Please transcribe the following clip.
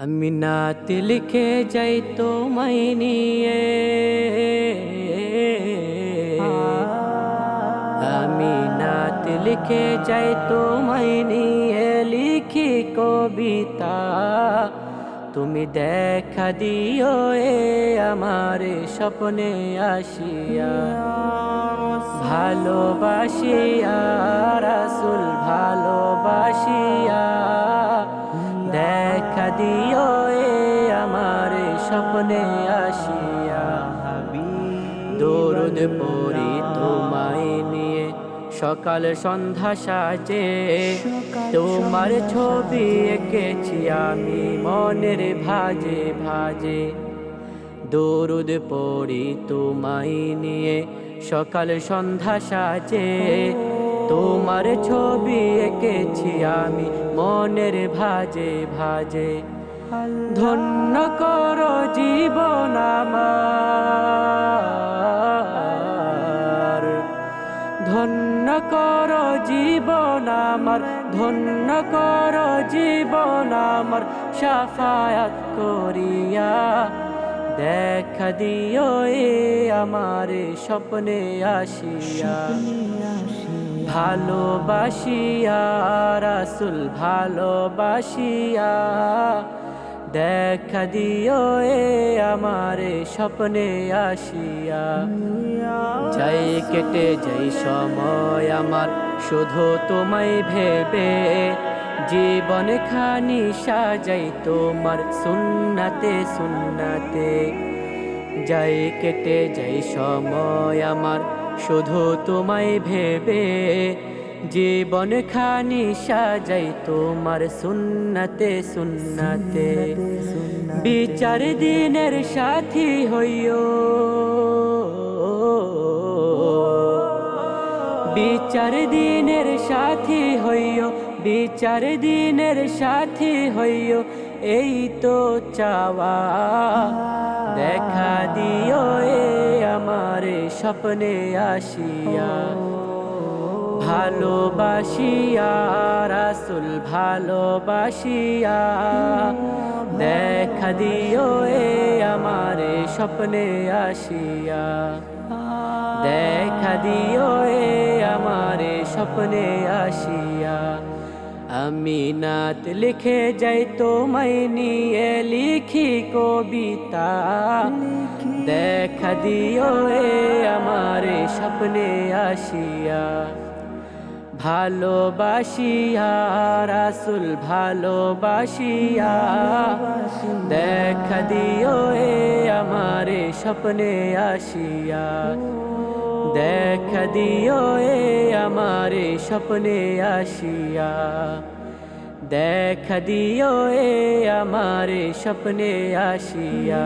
আমি নাত লিখে যাই তোমায় নিয়ে, আমি নাত লিখে যাই তোমায় নিয়ে, লিখি কবিতা তুমি দেখা দিও আমার স্বপ্নে আসিয়া। ভালোবাসিয়া রাসূল ভালোবাসিয়া, দেখা দিও আমার স্বপ্নে আসিয়া। দরুদ পড়ি তোমায় নিয়ে সকাল সন্ধ্যা সাজে, তোমার ছবি এঁকেছি আমি মনের ভাজে ভাজে। দরুদ পড়ি তোমায় নিয়ে সকাল সন্ধ্যা সাজে, তোমার ছবি এঁকেছি আমি মনের ভাজে ভাজে। ধন্য করো জীবন আমার, ধন্য করো জীবন আমার, ধন্য করো জীবন আমার, শাফায়াত করিয়া দেখা দিও আমার স্বপ্নে আসিয়া। ভালোবাসিয়া রাসূল ভালোবাসিয়া, দেখা দিও আমার স্বপ্নে আসিয়া। যাই কেটে যাই সময় আমার শুধু তোমায় ভেবে, জীবন খানি সাজাই তোমার সুন্নাতে সুন্নাতে। যাই কেটে যাই সময় আমার শুধু তোমায় ভেবে, জীবন খানি সাজাই তোমার সুন্নাতে সুন্নাতে। বিচার দিনের সাথী হইও, বিচার দিনের সাথী হইও, বিচার দিনের সাথী হইও, এই তো চাওয়া। দেখা দিও আমার স্বপ্নে আসিয়া। ভালোবাসিয়া রাসূল ভালোবাসিয়া, দেখা দিও আমার স্বপ্নে আসিয়া। দেখা দিও আমার স্বপ্নে আসিয়া। আমি নাত লিখে যাই তোমায় নিয়ে, লিখি কবিতা দেখা দিও আমার স্বপ্নে আসিয়া। ভালোবাসিয়া রাসূল ভালোবাসিয়া, দেখা দিও আমার স্বপ্নে আসিয়া। দেখা দিও আমার স্বপ্নে আসিয়া। দেখা দিও আমার স্বপ্নে আসিয়া।